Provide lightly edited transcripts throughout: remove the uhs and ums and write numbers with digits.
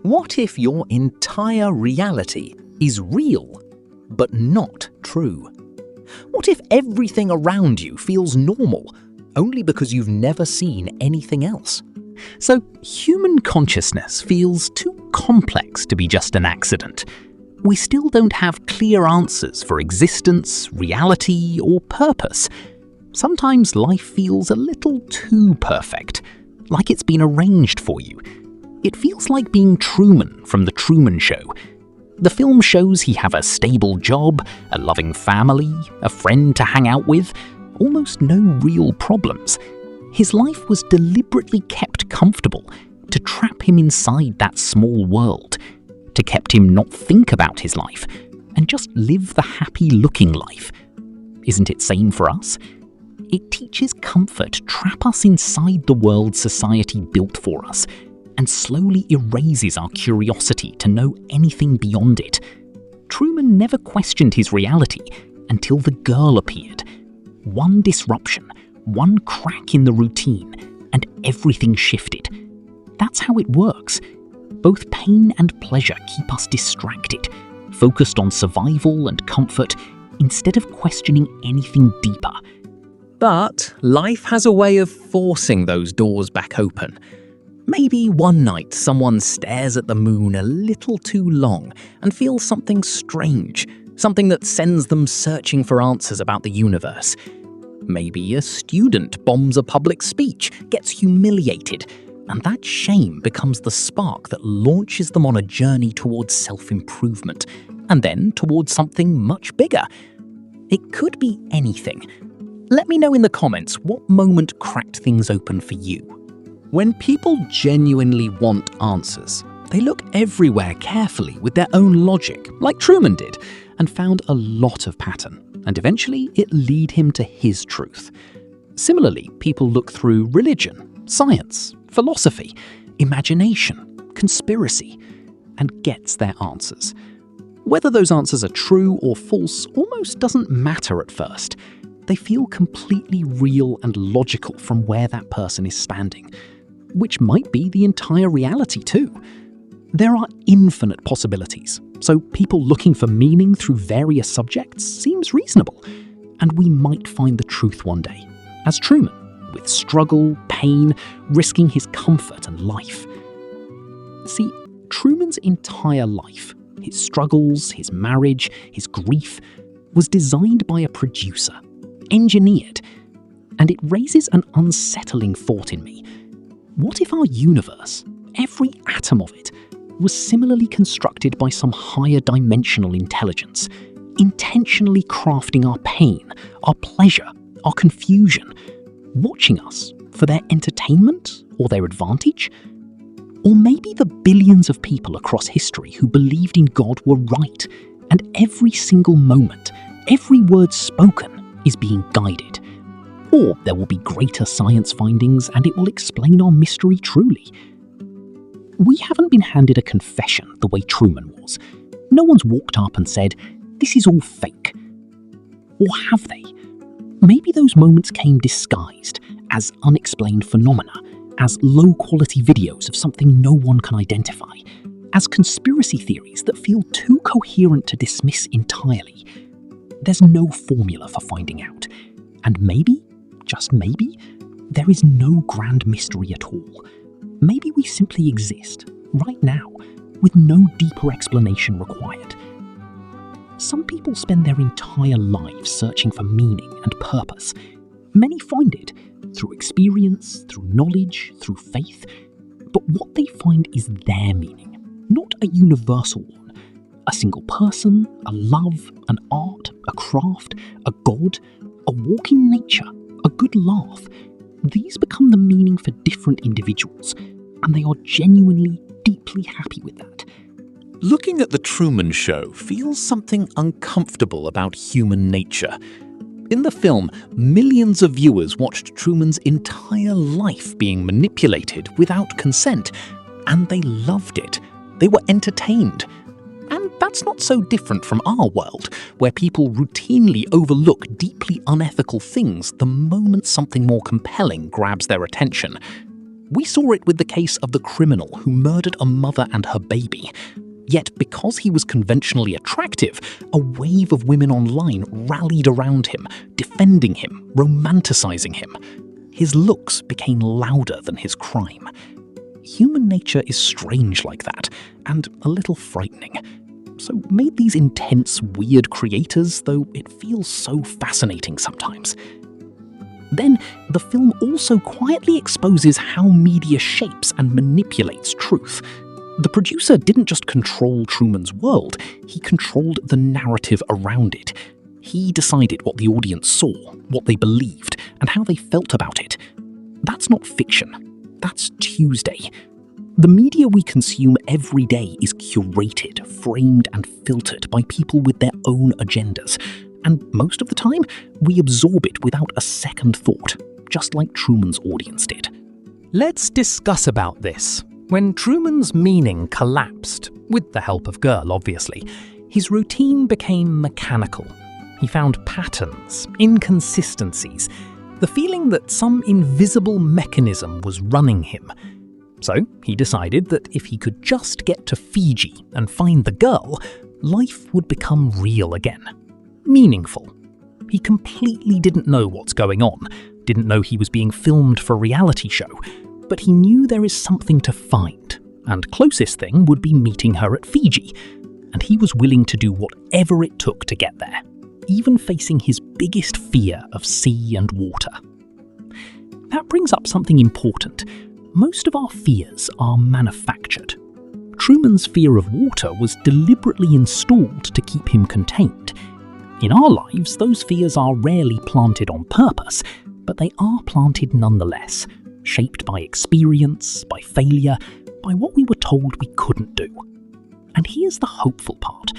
What if your entire reality is real, but not true? What if everything around you feels normal, only because you've never seen anything else? So, human consciousness feels too complex to be just an accident. We still don't have clear answers for existence, reality, or purpose. Sometimes life feels a little too perfect, like it's been arranged for you. It feels like being Truman from The Truman Show. The film shows he have a stable job, a loving family, a friend to hang out with, almost no real problems. His life was deliberately kept comfortable to trap him inside that small world, to kept him not think about his life and just live the happy-looking life. Isn't it same for us? It teaches comfort to trap us inside the world society built for us, and slowly erases our curiosity to know anything beyond it. Truman never questioned his reality until the girl appeared. One disruption, one crack in the routine, and everything shifted. That's how it works. Both pain and pleasure keep us distracted, focused on survival and comfort, instead of questioning anything deeper. But life has a way of forcing those doors back open. Maybe one night someone stares at the moon a little too long and feels something strange, something that sends them searching for answers about the universe. Maybe a student bombs a public speech, gets humiliated, and that shame becomes the spark that launches them on a journey towards self-improvement, and then towards something much bigger. It could be anything. Let me know in the comments what moment cracked things open for you. When people genuinely want answers, they look everywhere carefully with their own logic, like Truman did, and found a lot of pattern, and eventually it led him to his truth. Similarly, people look through religion, science, philosophy, imagination, conspiracy, and gets their answers. Whether those answers are true or false almost doesn't matter at first. They feel completely real and logical from where that person is standing, which might be the entire reality too. There are infinite possibilities, so people looking for meaning through various subjects seems reasonable, and we might find the truth one day, as Truman, with struggle, pain, risking his comfort and life. See, Truman's entire life, his struggles, his marriage, his grief, was designed by a producer, engineered, and it raises an unsettling thought in me. What if our universe, every atom of it, was similarly constructed by some higher dimensional intelligence, intentionally crafting our pain, our pleasure, our confusion, watching us for their entertainment or their advantage? Or maybe the billions of people across history who believed in God were right, and every single moment, every word spoken is being guided. Or there will be greater science findings and it will explain our mystery truly. We haven't been handed a confession the way Truman was. No one's walked up and said, "This is all fake." Or have they? Maybe those moments came disguised as unexplained phenomena, as low-quality videos of something no one can identify, as conspiracy theories that feel too coherent to dismiss entirely. There's no formula for finding out. And maybe, just maybe, there is no grand mystery at all. Maybe we simply exist, right now, with no deeper explanation required. Some people spend their entire lives searching for meaning and purpose. Many find it through experience, through knowledge, through faith. But what they find is their meaning, not a universal one. A single person, a love, an art, a craft, a god, a walk in nature, a good laugh. These become the meaning for different individuals, and they are genuinely, deeply happy with that. Looking at The Truman Show feels something uncomfortable about human nature. In the film, millions of viewers watched Truman's entire life being manipulated without consent, and they loved it. They were entertained. And that's not so different from our world, where people routinely overlook deeply unethical things the moment something more compelling grabs their attention. We saw it with the case of the criminal who murdered a mother and her baby. Yet, because he was conventionally attractive, a wave of women online rallied around him, defending him, romanticizing him. His looks became louder than his crime. Human nature is strange like that, and a little frightening. So made these intense, weird creators, though it feels so fascinating sometimes. Then, the film also quietly exposes how media shapes and manipulates truth. The producer didn't just control Truman's world, he controlled the narrative around it. He decided what the audience saw, what they believed, and how they felt about it. That's not fiction. That's Tuesday. The media we consume every day is curated, framed, and filtered by people with their own agendas. And most of the time, we absorb it without a second thought, just like Truman's audience did. Let's discuss about this. When Truman's meaning collapsed, with the help of Girl obviously, his routine became mechanical. He found patterns, inconsistencies, the feeling that some invisible mechanism was running him. So he decided that if he could just get to Fiji and find the girl, life would become real again. Meaningful. He completely didn't know what's going on, didn't know he was being filmed for a reality show, but he knew there is something to find, and closest thing would be meeting her at Fiji, and he was willing to do whatever it took to get there, even facing his biggest fear of sea and water. That brings up something important. Most of our fears are manufactured. Truman's fear of water was deliberately installed to keep him contained. In our lives, those fears are rarely planted on purpose, but they are planted nonetheless, shaped by experience, by failure, by what we were told we couldn't do. And here's the hopeful part.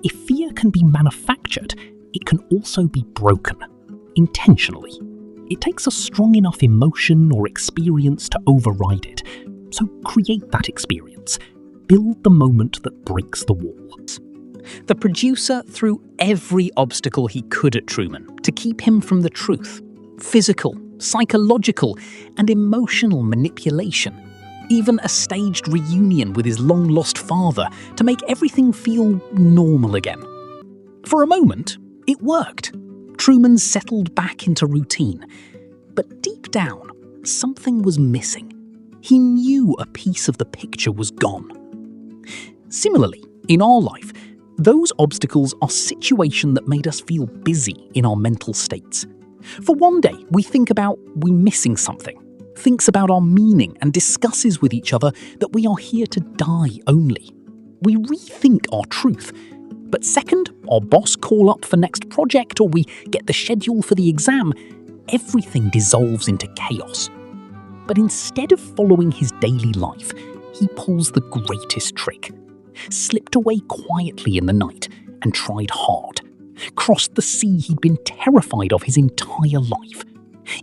If fear can be manufactured, it can also be broken, intentionally. It takes a strong enough emotion or experience to override it. So create that experience. Build the moment that breaks the wall. The producer threw every obstacle he could at Truman to keep him from the truth. Physical, psychological, and emotional manipulation. Even a staged reunion with his long-lost father to make everything feel normal again. For a moment, it worked. Truman settled back into routine. But deep down, something was missing. He knew a piece of the picture was gone. Similarly, in our life, those obstacles are situations that made us feel busy in our mental states. For one day, we think about we missing something, thinks about our meaning and discusses with each other that we are here to die only. We rethink our truth. But second, our boss call up for next project or we get the schedule for the exam, everything dissolves into chaos. But instead of following his daily life, he pulls the greatest trick. Slipped away quietly in the night and tried hard. Crossed the sea he'd been terrified of his entire life.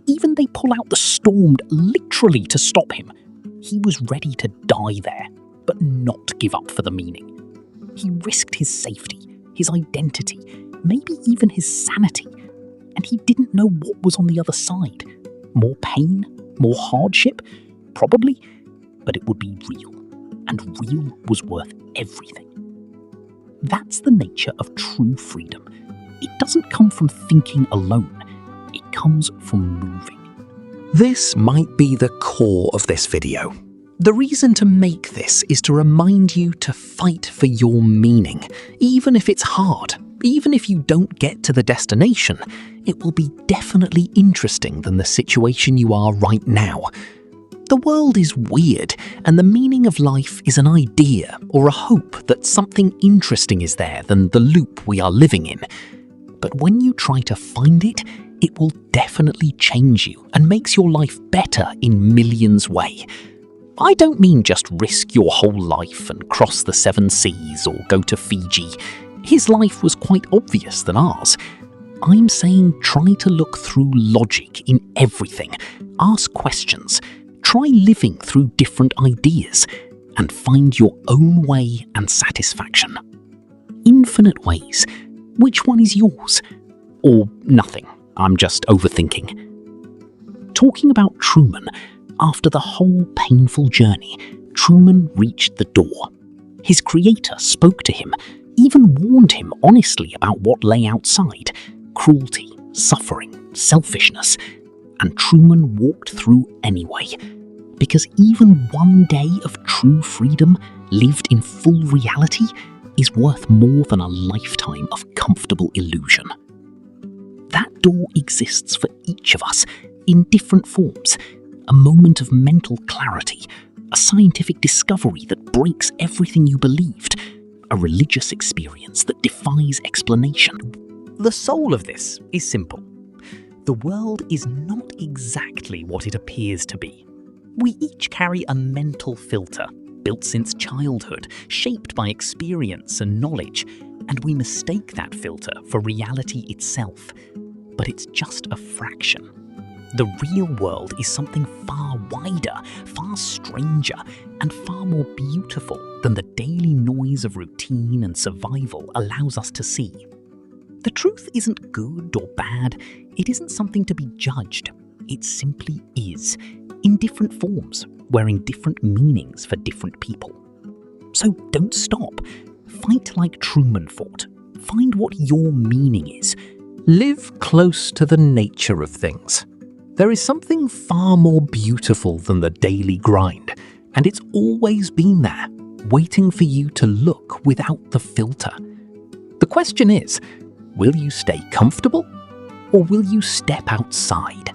Even they pull out the storm literally to stop him. He was ready to die there, but not give up for the meaning. He risked his safety, his identity, maybe even his sanity, and he didn't know what was on the other side. More pain, more hardship, probably, but it would be real, and real was worth everything. That's the nature of true freedom. It doesn't come from thinking alone, it comes from moving. This might be the core of this video. The reason to make this is to remind you to fight for your meaning, even if it's hard, even if you don't get to the destination. It will be definitely interesting than the situation you are right now. The world is weird, and the meaning of life is an idea or a hope that something interesting is there than the loop we are living in. But when you try to find it, it will definitely change you and makes your life better in millions ways. I don't mean just risk your whole life and cross the 7 seas or go to Fiji. His life was quite obvious than ours. I'm saying try to look through logic in everything, ask questions, try living through different ideas, and find your own way and satisfaction. Infinite ways. Which one is yours? Or nothing, I'm just overthinking. Talking about Truman, After the whole painful journey, Truman reached the door. His creator spoke to him, even warned him honestly about what lay outside: cruelty, suffering, selfishness. And Truman walked through anyway, because even one day of true freedom, lived in full reality, is worth more than a lifetime of comfortable illusion. That door exists for each of us in different forms: a moment of mental clarity, a scientific discovery that breaks everything you believed, a religious experience that defies explanation. The soul of this is simple. The world is not exactly what it appears to be. We each carry a mental filter, built since childhood, shaped by experience and knowledge, and we mistake that filter for reality itself. But it's just a fraction. The real world is something far wider, far stranger, and far more beautiful than the daily noise of routine and survival allows us to see. The truth isn't good or bad. It isn't something to be judged. It simply is, in different forms, wearing different meanings for different people. So don't stop. Fight like Truman fought. Find what your meaning is. Live close to the nature of things. There is something far more beautiful than the daily grind, and it's always been there, waiting for you to look without the filter. The question is, will you stay comfortable, or will you step outside?